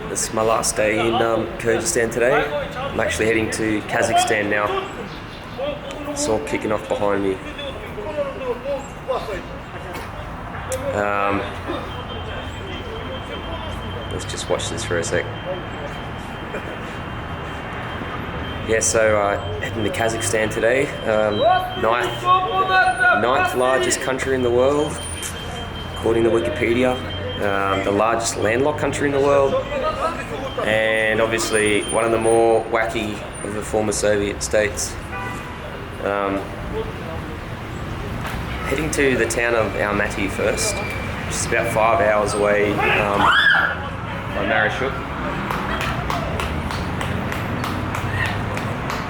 This is my last day in Kyrgyzstan today. I'm actually heading to Kazakhstan now. It's all kicking off behind me. Let's just watch this for a sec. Yeah, so heading to Kazakhstan today. Ninth largest country in the world, according to Wikipedia. The largest landlocked country in the world, and obviously one of the more wacky of the former Soviet states. Heading to the town of Almaty first, which is about 5 hours away by Marashuk.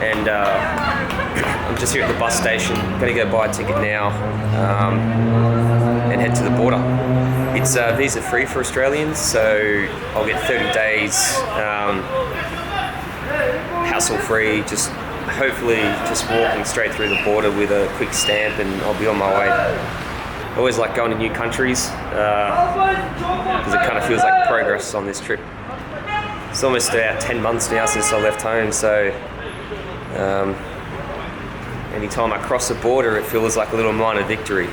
And I'm just here at the bus station. I'm going to go buy a ticket now and head to the border. It's visa free for Australians, so I'll get 30 days hassle free, just hopefully just walking straight through the border with a quick stamp, and I'll be on my way. I always like going to new countries because it kind of feels like progress on this trip. It's almost about 10 months now since I left home, so anytime I cross the border it feels like a little minor victory.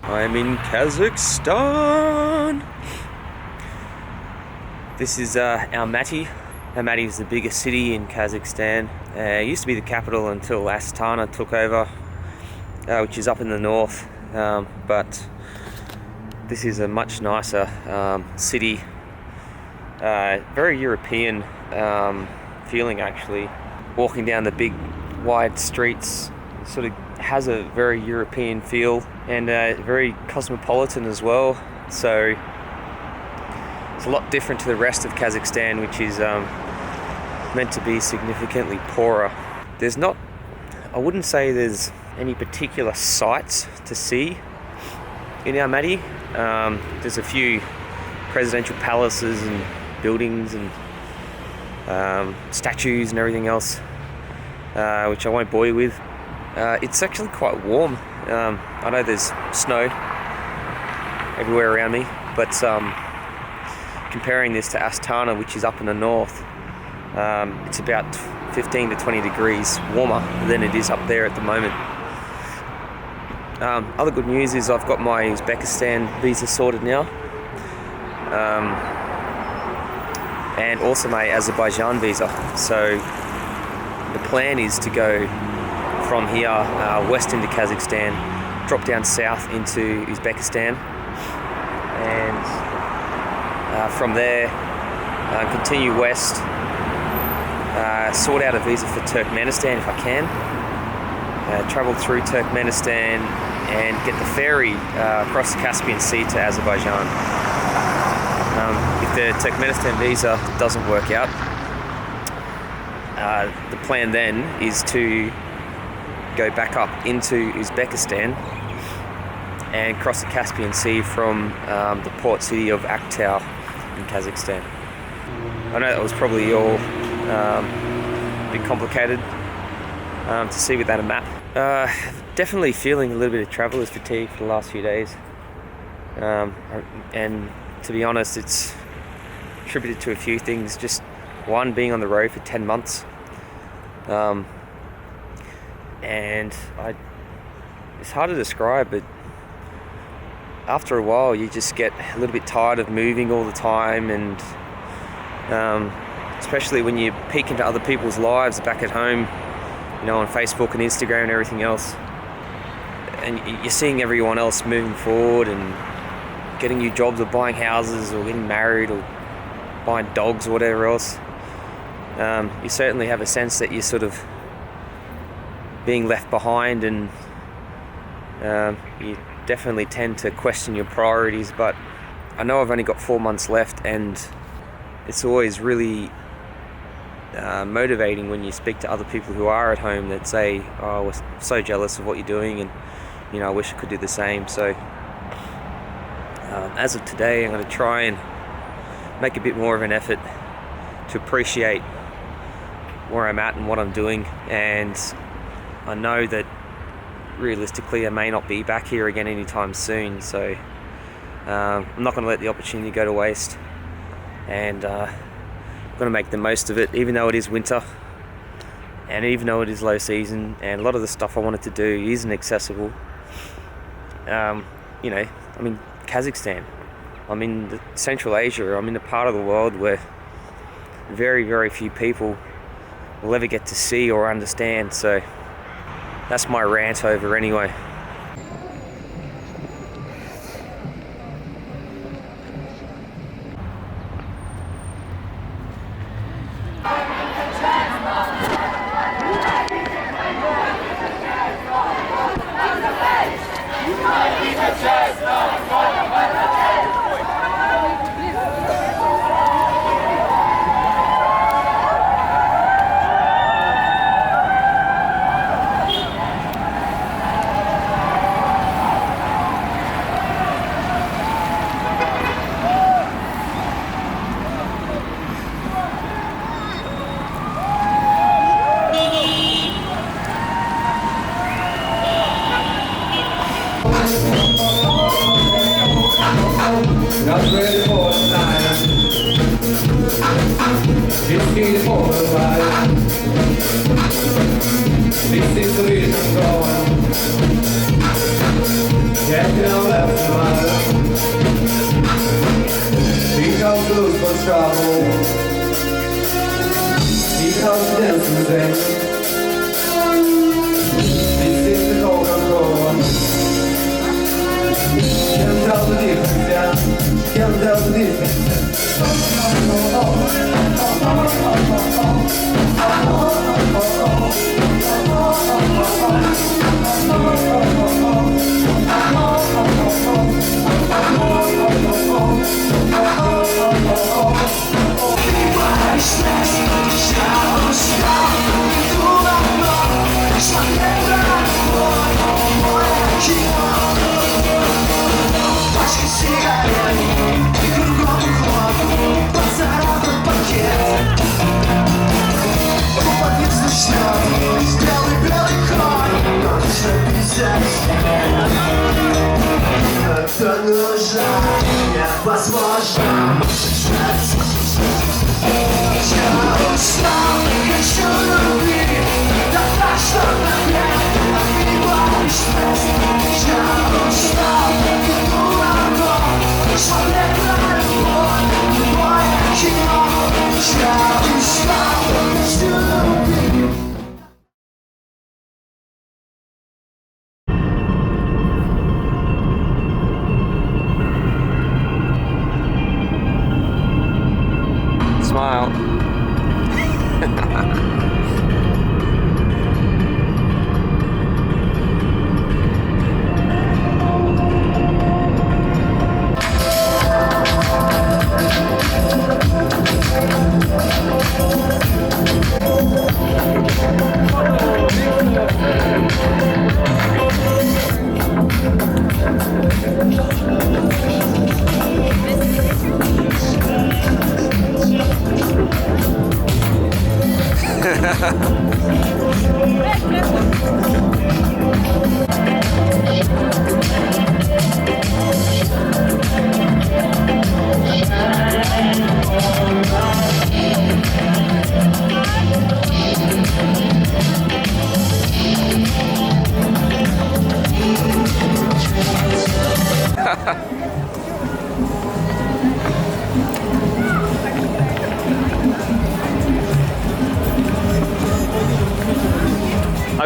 I'm in Kazakhstan. This is Almaty. Almaty is the biggest city in Kazakhstan. It used to be the capital until Astana took over, which is up in the north. But this is a much nicer city. Very European feeling, actually. Walking down the big wide streets, sort of has a very European feel, and very cosmopolitan as well. So it's a lot different to the rest of Kazakhstan, which is meant to be significantly poorer. I wouldn't say there's any particular sights to see in Almaty. There's a few presidential palaces and buildings and statues and everything else, which I won't bore you with. It's actually quite warm. I know there's snow everywhere around me, but comparing this to Astana, which is up in the north, it's about 15 to 20 degrees warmer than it is up there at the moment. Other good news is I've got my Uzbekistan visa sorted now, and also my Azerbaijan visa. So the plan is to go from here west into Kazakhstan, drop down south into Uzbekistan, and from there continue west, sort out a visa for Turkmenistan if I can, travel through Turkmenistan and get the ferry across the Caspian Sea to Azerbaijan. If the Turkmenistan visa doesn't work out, the plan then is to go back up into Uzbekistan and cross the Caspian Sea from the port city of Aktau in Kazakhstan. I know that was probably all a bit complicated to see without a map. Definitely feeling a little bit of traveller's fatigue for the last few days. And to be honest, it's attributed to a few things. Just one, being on the road for 10 months. And it's hard to describe, but after a while you just get a little bit tired of moving all the time, and especially when you peek into other people's lives back at home, you know, on Facebook and Instagram and everything else, and you're seeing everyone else moving forward and getting new jobs or buying houses or getting married or buying dogs or whatever else. You certainly have a sense that you're sort of being left behind, and you definitely tend to question your priorities. But I know I've only got 4 months left, and it's always really motivating when you speak to other people who are at home that say, "Oh, we're so jealous of what you're doing, and you know, I wish I could do the same." So as of today, I'm going to try and make a bit more of an effort to appreciate where I'm at and what I'm doing. And I know that realistically I may not be back here again anytime soon, so I'm not going to let the opportunity go to waste, and I'm going to make the most of it, even though it is winter and even though it is low season and a lot of the stuff I wanted to do isn't accessible. You know, I'm in Kazakhstan, I'm in Central Asia, I'm in a part of the world where very, very few people will ever get to see or understand. So that's my rant over anyway. Not ready for the night. Just need for the ride. This is the reason going. Get down left side. Because lose for trouble. Because dancing thing. This is the Coca-Cola. Can't tell the difference, yeah. Can't tell the difference. Это нужно, невозможно. Я устал, хочу любви, да так, что наверное отбиваешь стресс. Я устал, иду на дно, смотреть на любовь, любое кино. Я устал, хочу любви. Smile.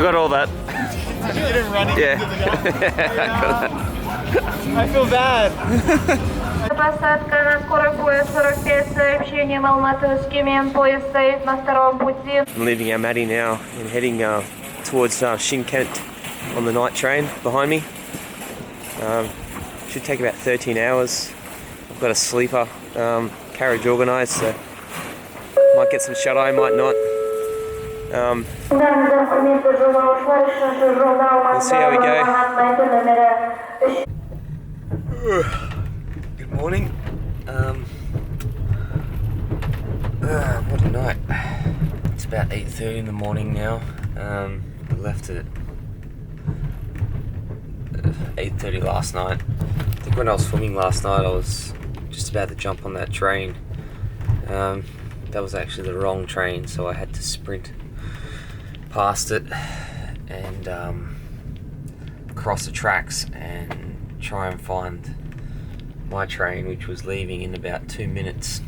got all that. You didn't run into Yeah. the guy? I feel bad. Посадка на скорой поезд 45 с сообщением Almaty-Shymkent. Поезд стоит на втором пути. I'm leaving Almaty now and heading towards Shymkent on the night train behind me. Should take about 13 hours. I've got a sleeper carriage organised, so might get some shut eye, might not. We'll see how we go. Good morning. What a night. It's about 8:30 in the morning now. We left at 8:30 last night. I think when I was filming last night I was just about to jump on that train. That was actually the wrong train, so I had to sprint past it and cross the tracks and try and find my train, which was leaving in about 2 minutes.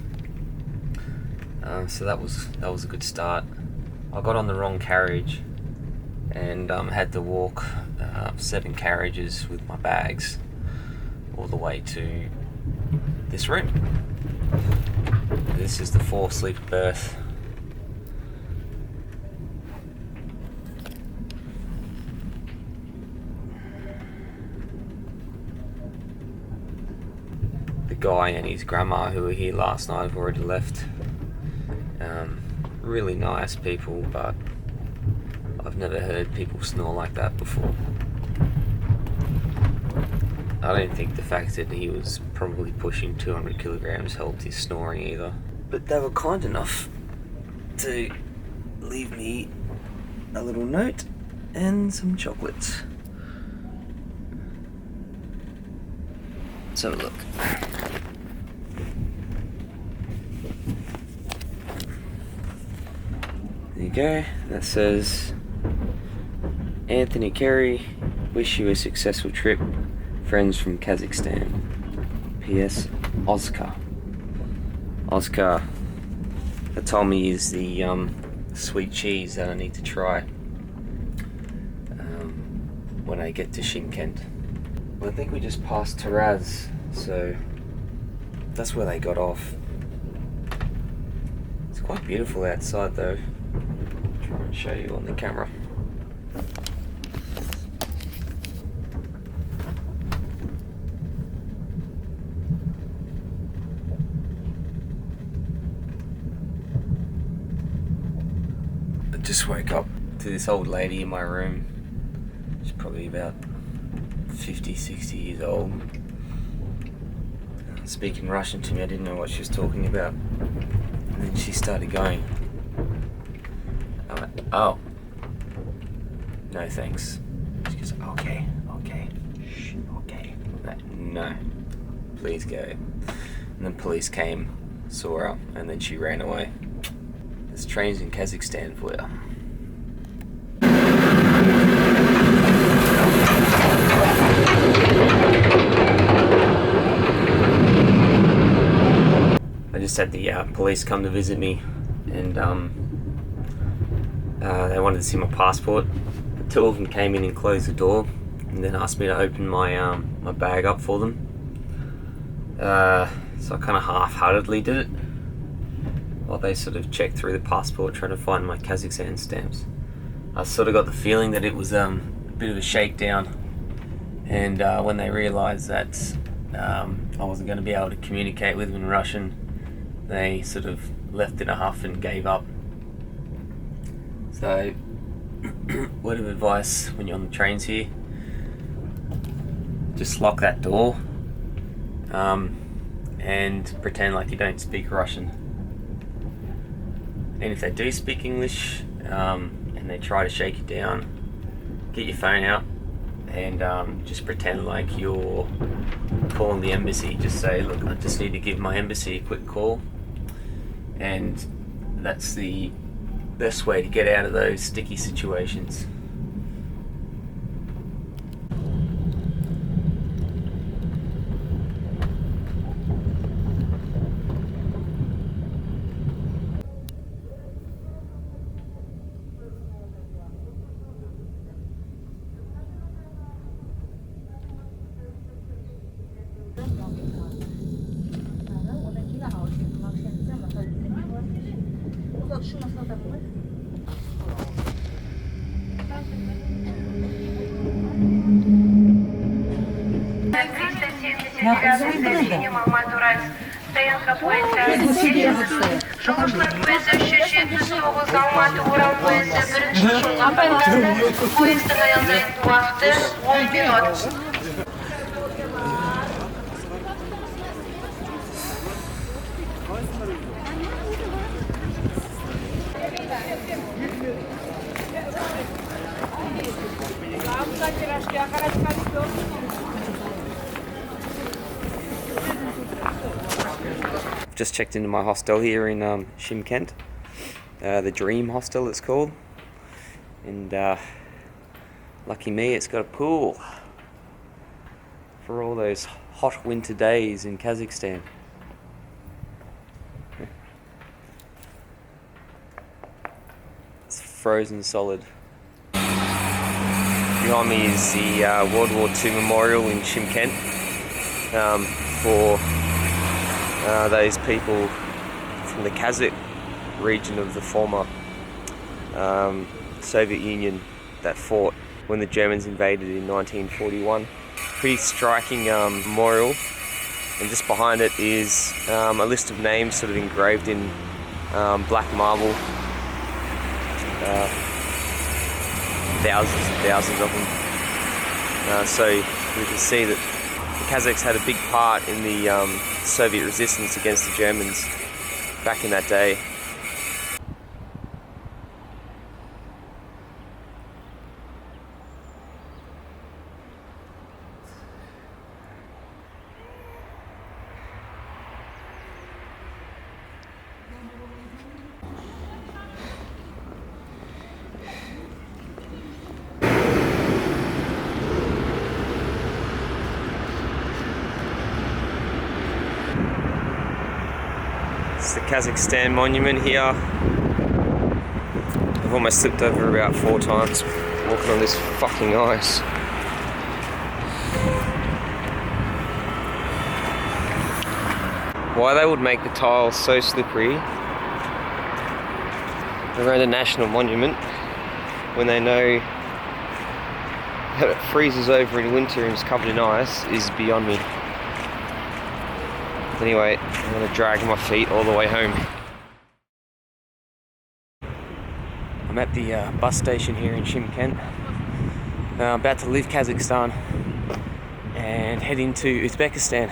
So that was a good start. I got on the wrong carriage and had to walk 7 carriages with my bags all the way to this room. This is the 4-sleeper berth. The guy and his grandma who were here last night have already left. Really nice people, but I've never heard people snore like that before. I don't think the fact that he was probably pushing 200 kilograms helped his snoring either. But they were kind enough to leave me a little note and some chocolates. Let's have a look. There you go. That says, Anthony Carey, wish you a successful trip. Friends from Kazakhstan. P.S. Oscar. Oscar, that told me is the sweet cheese that I need to try when I get to Shymkent. Well, I think we just passed Taraz, so that's where they got off. It's quite beautiful outside though. I'll try and show you on the camera. I just woke up to this old lady in my room. She's probably about 50, 60 years old. Speaking Russian to me, I didn't know what she was talking about. And then she started going. I went, oh. No thanks. She goes, okay, shh, okay. I went, no, please go. And then police came, saw her, and then she ran away. There's trains in Kazakhstan for you. I just had the police come to visit me, and they wanted to see my passport. The 2 of them came in and closed the door, and then asked me to open my my bag up for them. So I kind of half-heartedly did it, while they sort of checked through the passport trying to find my Kazakhstan stamps. I sort of got the feeling that it was a bit of a shakedown, and when they realised that I wasn't going to be able to communicate with them in Russian, they sort of left in a huff and gave up. So, word of advice when you're on the trains here, just lock that door and pretend like you don't speak Russian. And if they do speak English and they try to shake you down, get your phone out and just pretend like you're calling the embassy. Just say, look, I just need to give my embassy a quick call. And that's the best way to get out of those sticky situations. Стоянка поезда Жолаушылар поезы 379 Almaty Ural поезы 1-ші жолға байланысты поездың аялдайтын уақыты 10 минут. Just checked into my hostel here in Shymkent, the Dream Hostel it's called, and lucky me, it's got a pool for all those hot winter days in Kazakhstan. It's frozen solid. Behind me is the World War II memorial in Shymkent for those people from the Kazakh region of the former Soviet Union that fought when the Germans invaded in 1941. Pretty striking memorial, and just behind it is a list of names sort of engraved in black marble. Thousands and thousands of them. So we can see that the Kazakhs had a big part in the Soviet resistance against the Germans back in that day. It's the Kazakhstan monument here. I've almost slipped over about 4 times walking on this fucking ice. Why they would make the tiles so slippery around a national monument when they know that it freezes over in winter and is covered in ice is beyond me. Anyway, I'm going to drag my feet all the way home. I'm at the bus station here in Shymkent. I'm about to leave Kazakhstan and head into Uzbekistan,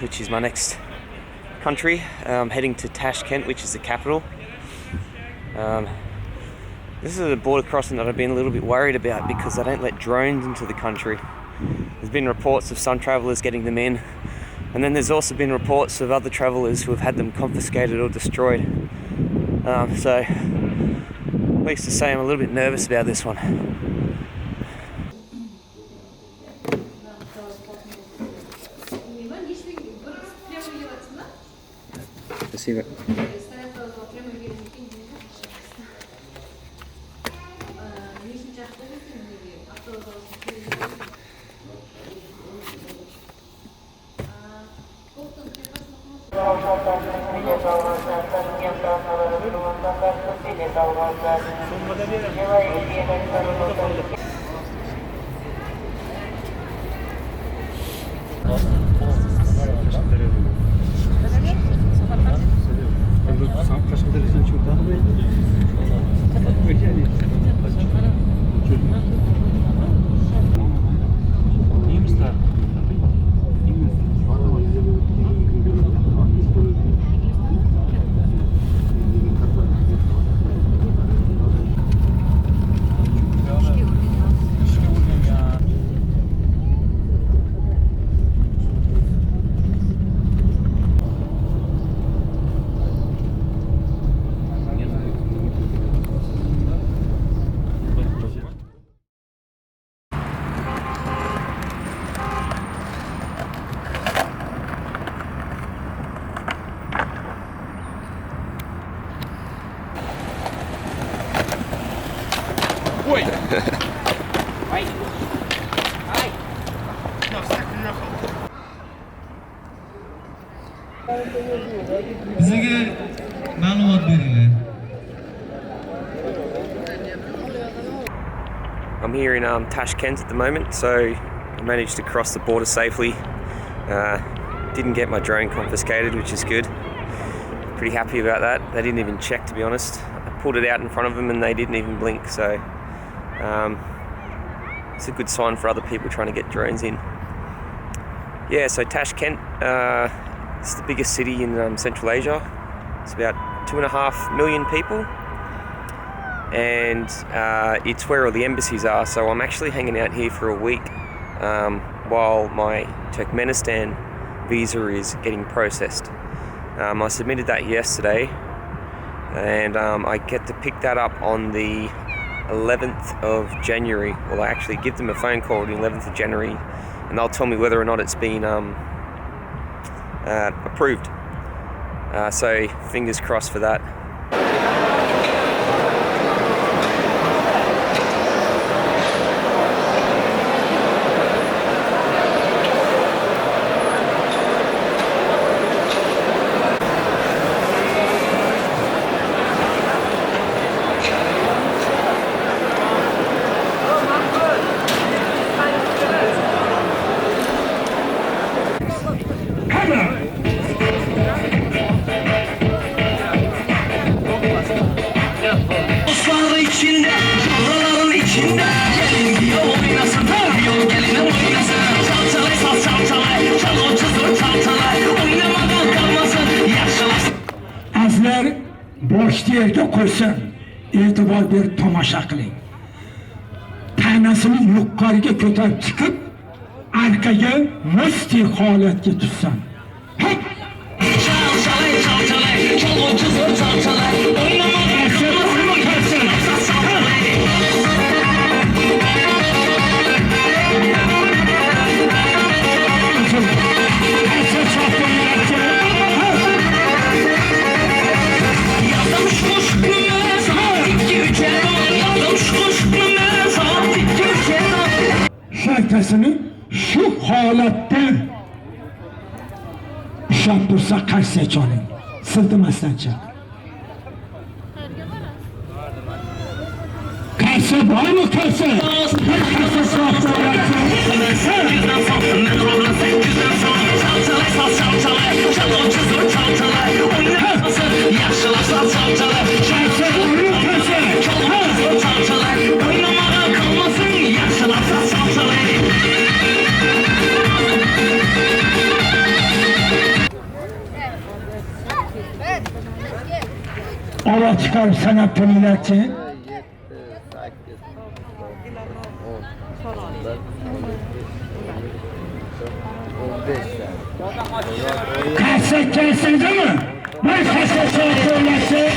which is my next country. I'm heading to Tashkent, which is the capital. This is a border crossing that I've been a little bit worried about because they don't let drones into the country. There's been reports of some travellers getting them in, and then there's also been reports of other travellers who have had them confiscated or destroyed. So, needless to say, I'm a little bit nervous about this one. Спасибо. Bizga ma'lumot beringlar. I'm here in Tashkent at the moment, so I managed to cross the border safely. Didn't get my drone confiscated, which is good. Pretty happy about that. They didn't even check, to be honest. I pulled it out in front of them and they didn't even blink, so it's a good sign for other people trying to get drones in. Yeah, so Tashkent, it's the biggest city in Central Asia. It's about 2.5 million people, and it's where all the embassies are. So I'm actually hanging out here for a week while my Turkmenistan visa is getting processed. I submitted that yesterday, and I get to pick that up on the 11th of January. Well, I actually give them a phone call on the 11th of January, and they'll tell me whether or not it's been approved. So fingers crossed for that. Azlar boshni yerga qo'ysin, e'tibor berib tomosha qiling. Tanasini yuqoriga ko'tarib chiqib, arqaga musti holatga tushsin. Şarkısını şu holatta ushlab tursa qarshi choling, siltamasdan chiq. Qarshi bormi qarshi? Qarshi Ava çıkarıp sanat tonilerçi. Kaset gelsiniz mi? Ben kaset tonilerçi.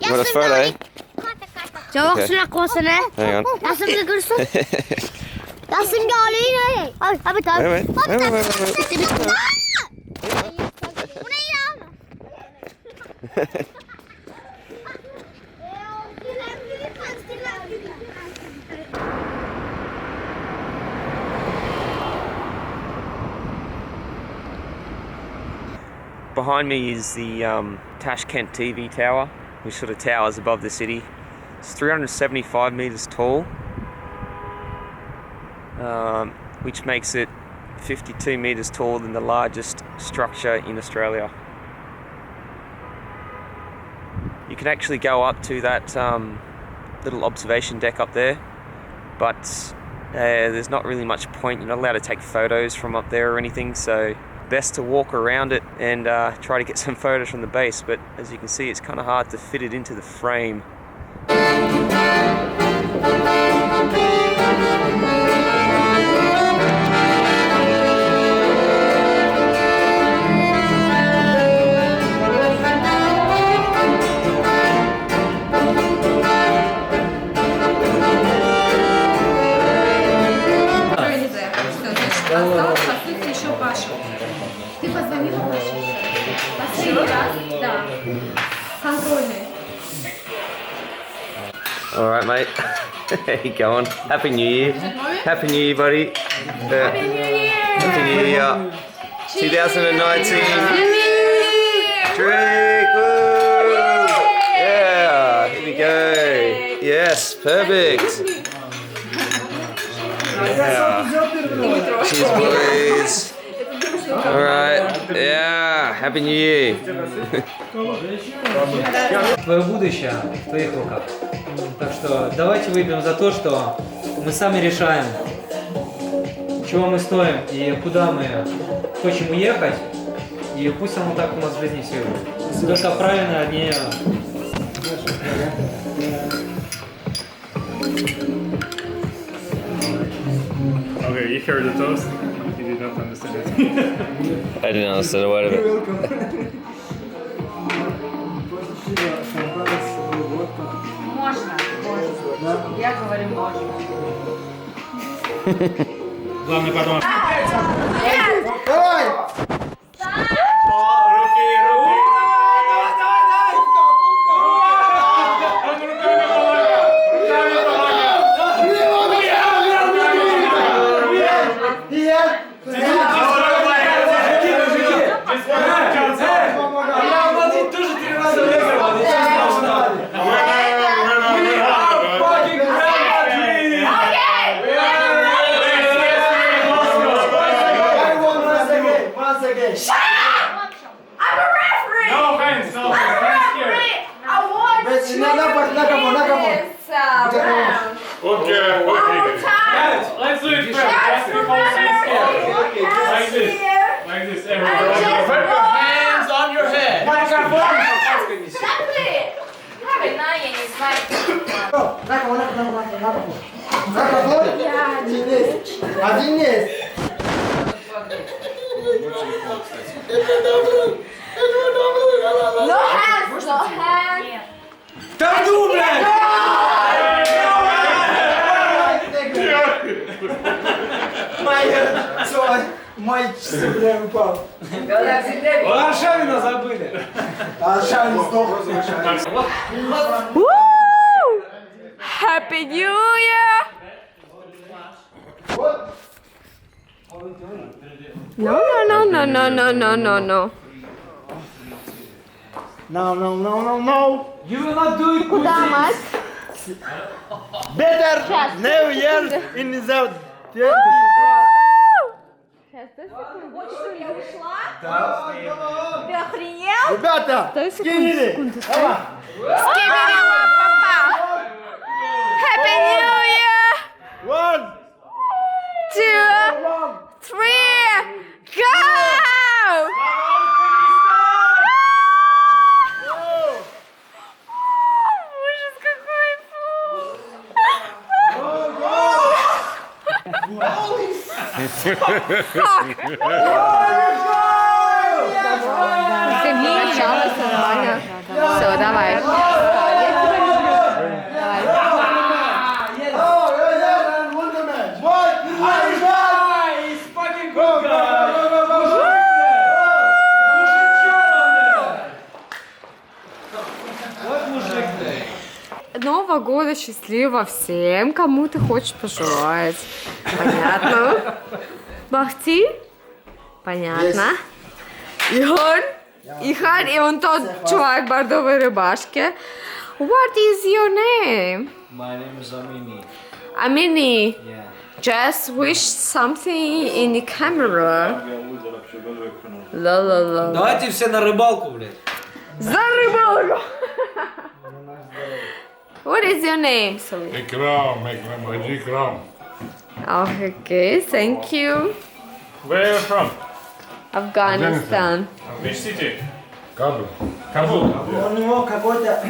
You want a photo? Jawab şuna koysana. Hang on. Nasıldı görsün? Nasıl gelin? Ay, abi tabii. Wait. Bu ne ya? Behind me is the Tashkent TV tower, which sort of towers above the city. It's 375 meters tall, which makes it 52 meters taller than the largest structure in Australia. You can actually go up to that little observation deck up there, but there's not really much point. You're not allowed to take photos from up there or anything, so best to walk around it and try to get some photos from the base, but as you can see, it's kind of hard to fit it into the frame. Alright, mate. There you go on. Happy New Year. Happy New Year, buddy. Happy New Year. Happy New Year. 2019. Drink. Woo. Yeah. Here we go. Yes, perfect. Yeah. Cheers, boys. Alright. Yeah. Happy New Year. Твое будущее в твоих руках. Так что давайте выпьем за то, что мы сами решаем, чего мы стоим и куда мы хотим уехать. И пусть оно так у нас в жизни все будет. Только правильно не... Okay, you heard the toast. You did not understand it. I didn't understand a word of it. Можно. Я говорю можно. Главное потом. Let's do it first. Like this. Like this. Everyone. Put your hands on your head. Один есть. No hands, no hands. Мой часы, бля, упал. Варшавина забыли. А Шан сдох. Happy New Year. No. No. You will not do it, Куда, мать? Better New Year in the... Ты охренел? Ребята, скинули. Happy New Year. 1, 2, 3, go! Ужас какой, Ты мне началось нормально. Все, давай. Нового года счастливо всем, кому ты хочешь пожелать. Понятно? Бахти? Понятно. Ихан, и он тот чувак в бордовой рубашке. What is your name? My name is Amini. Amini. Yeah. Just wish something in the camera. Ла-ла-ла. Давайте все на рыбалку, блядь. За рыбалку! What is your name? Sorry. Ikram, Ikram. Okay, thank you. Where are you from? Afghanistan. Which city? Кабул. Kabul. У него какой-то...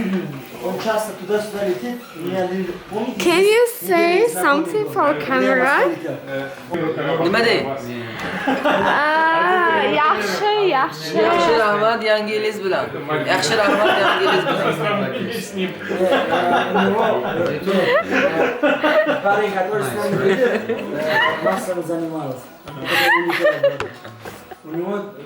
Он часто туда-сюда летит. Can you say something for camera? Yaxshi. Yaxshi rahmat, yangingiz bilan. Yaxshi rahmat, yangingiz bilan. Парень, который с нами летит, массово занимался. Rahmat.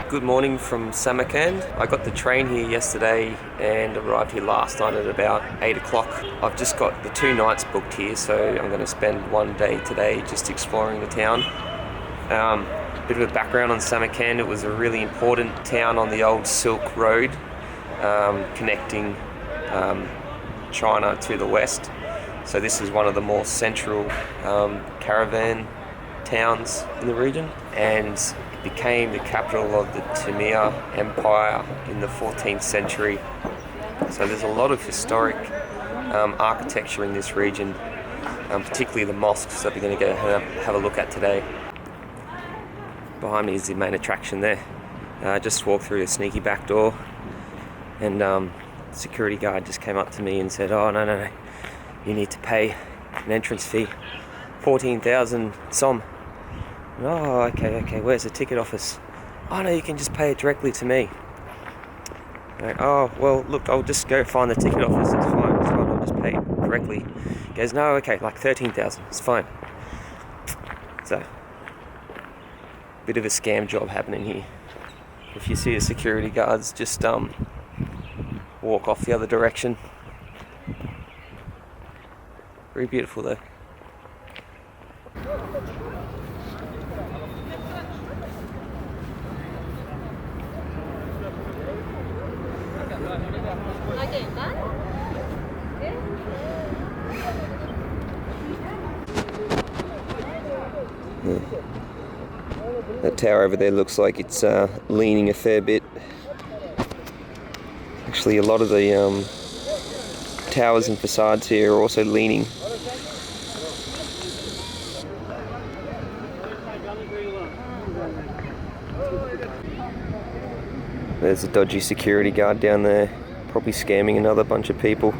Good morning from Samarkand. I got the train here yesterday and arrived here last night at about 8 o'clock. I've just got the 2 nights booked here, so I'm going to spend one day today just exploring the town. Bit of a background on Samarkand. It was a really important town on the old Silk Road, connecting China to the west. So this is one of the more central caravan towns in the region, and it became the capital of the Timur Empire in the 14th century. So there's a lot of historic architecture in this region, particularly the mosques that we're going to go have a look at today. Behind me is the main attraction there. Just walked through a sneaky back door, and security guard just came up to me and said, "Oh, no, you need to pay an entrance fee, 14,000 som." Oh, okay, where's the ticket office? Oh no, you can just pay it directly to me. Like, oh, well, look, I'll just go find the ticket office, it's fine, I'll just pay it directly. He goes, no, okay, like 13,000, it's fine. So, bit of a scam job happening here. If you see the security guards, just walk off the other direction. Very beautiful though. That tower over there looks like it's leaning a fair bit. Actually, a lot of the towers and facades here are also leaning. There's a dodgy security guard down there, probably scamming another bunch of people.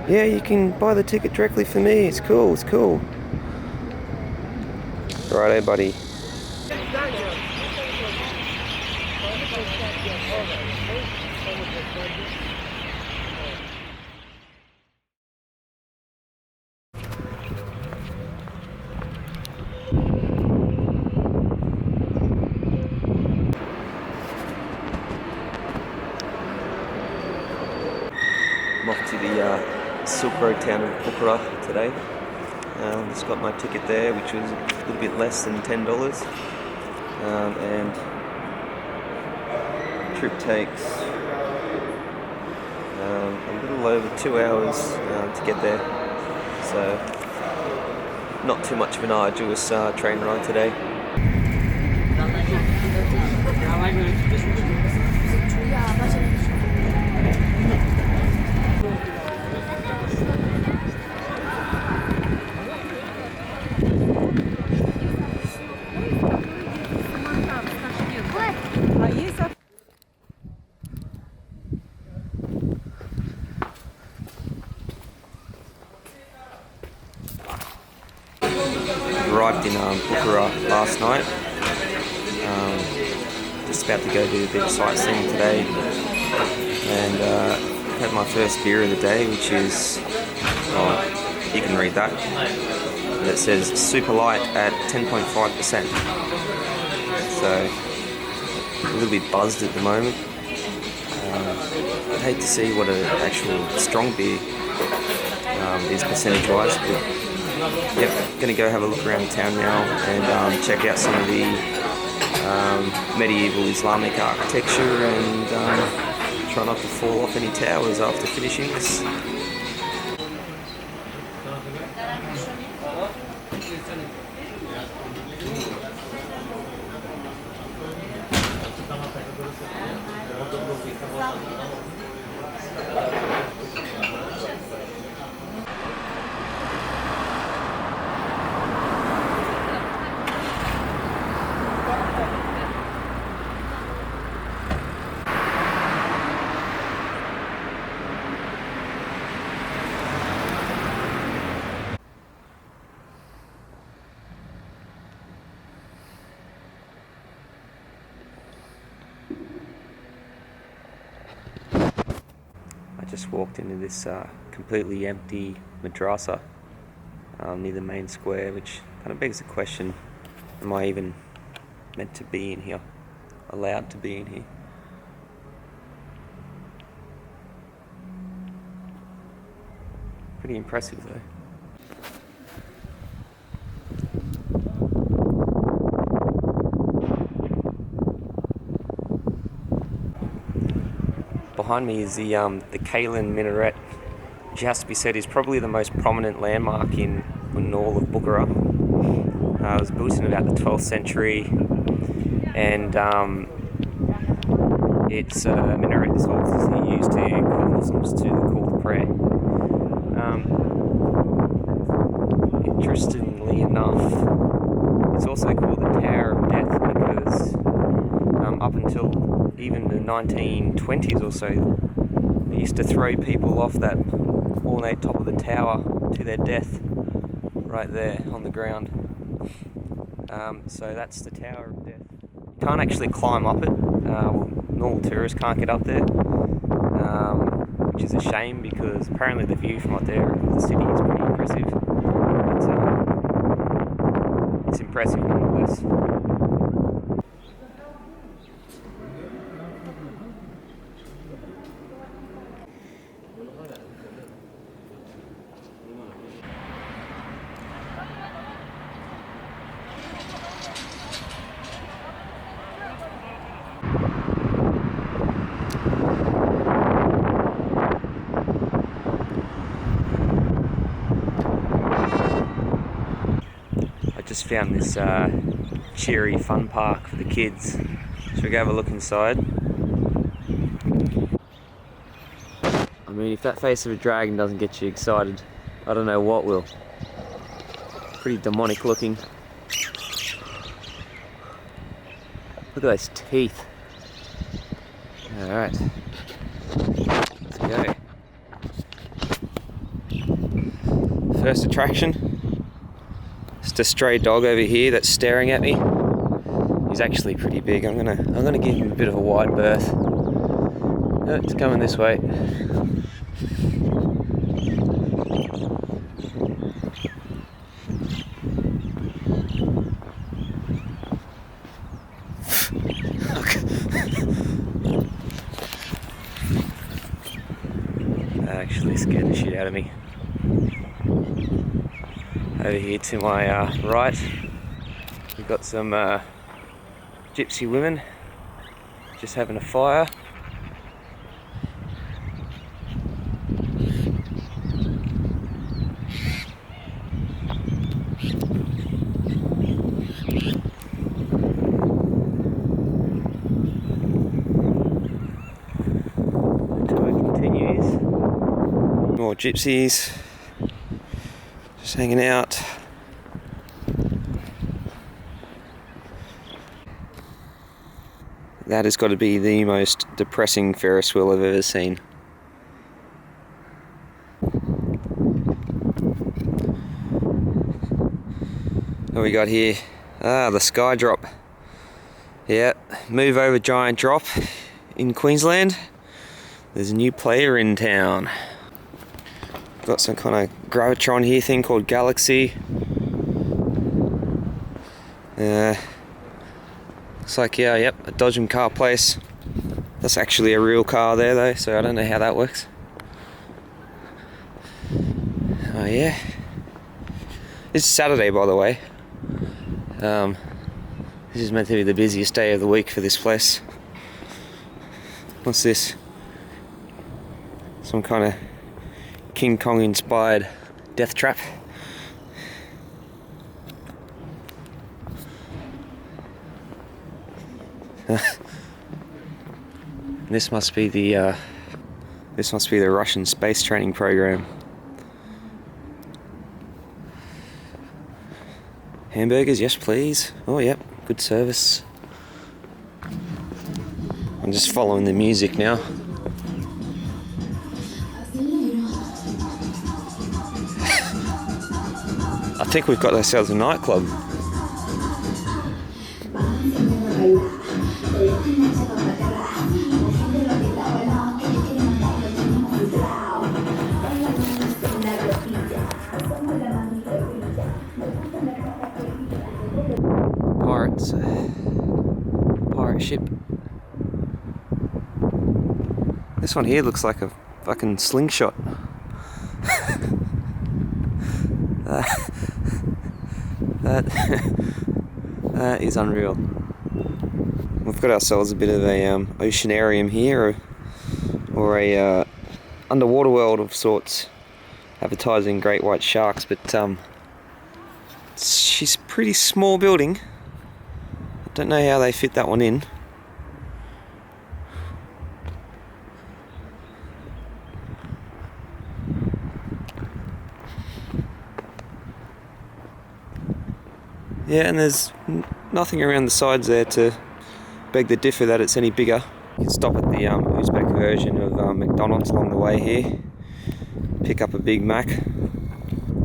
Yeah, you can buy the ticket directly for me, it's cool. Righto, buddy. I'm off to the Silk Road town of Bukhara today. Just got my ticket there, which was a little bit less than $10, and the trip takes a little over 2 hours to get there, so not too much of an arduous train ride today. Arrived in Bukhara last night. Just about to go do a bit of sightseeing today, and had my first beer of the day, which is, oh, you can read that. It says super light at 10.5%. So a little bit buzzed at the moment. I'd hate to see what an actual strong beer is percentage-wise, but yep, gonna go have a look around town now and check out some of the medieval Islamic architecture and try not to fall off any towers after finishing this. just walked into this completely empty madrasa near the main square, which kind of begs the question, am I even meant to be in here? Allowed to be in here? Pretty impressive though. Behind me is the Kalan minaret, which has to be said is probably the most prominent landmark in all of Bukhara. It was built in about the 12th century, and its minaret is obviously used to call Muslims to the call to prayer. Interestingly enough, it's also called the Tower of Death because up until even the 1920s or so, they used to throw people off that ornate top of the tower to their death right there on the ground. So that's the Tower of Death. You can't actually climb up it. Normal tourists can't get up there, which is a shame because apparently the view from up there of the city is pretty impressive. But it's impressive nonetheless. Just found this cheery fun park for the kids. Should we go have a look inside? I mean, if that face of a dragon doesn't get you excited, I don't know what will. Pretty demonic looking. Look at those teeth. Alright, let's go. First attraction. A stray dog over here that's staring at me. He's actually pretty big. I'm gonna give him a bit of a wide berth. Oh, it's coming this way. That actually scared the shit out of me. Over here to my right, we've got some gypsy women just having a fire. The tour continues. More gypsies. Just hanging out. That has got to be the most depressing Ferris wheel I've ever seen. What we got here? The Sky Drop. Yeah, move over giant drop in Queensland. There's a new player in town. Got some kind of gravitron here thing called Galaxy. Looks like, yeah, yep, a Dodgem car place. That's actually a real car there though, so I don't know how that works. Oh yeah. It's Saturday, by the way. This is meant to be the busiest day of the week for this place. What's this? Some kind of King Kong inspired death trap. This must be the Russian space training program. Hamburgers, yes please. Oh yep, good service. I'm just following the music now. I think we've got ourselves a nightclub. This one here looks like a fucking slingshot. That is unreal. We've got ourselves a bit of a oceanarium here, or a underwater world of sorts, advertising great white sharks. But she's a pretty small building. I don't know how they fit that one in. Yeah, and there's nothing around the sides there to beg the differ that it's any bigger. You can stop at the Uzbek version of McDonald's along the way here. Pick up a Big Mac,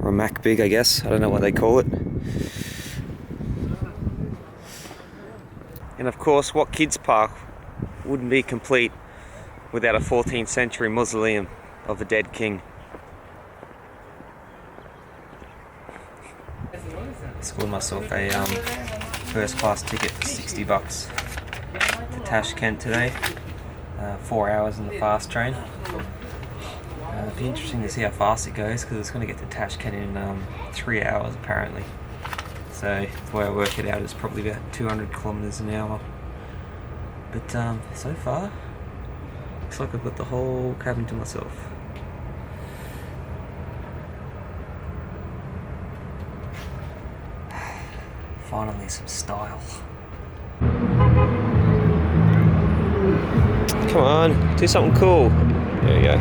or a Mac Big, I guess. I don't know what they call it. And of course, what kids park wouldn't be complete without a 14th century mausoleum of the dead king. Scored myself a first class ticket for $60 to Tashkent today. 4 hours in the fast train. It'll be interesting to see how fast it goes, because it's going to get to Tashkent in 3 hours apparently. So the way I work it out is probably about 200 kilometers an hour. But so far, looks like I've got the whole cabin to myself. Finally some style. Come on, do something cool. There we go.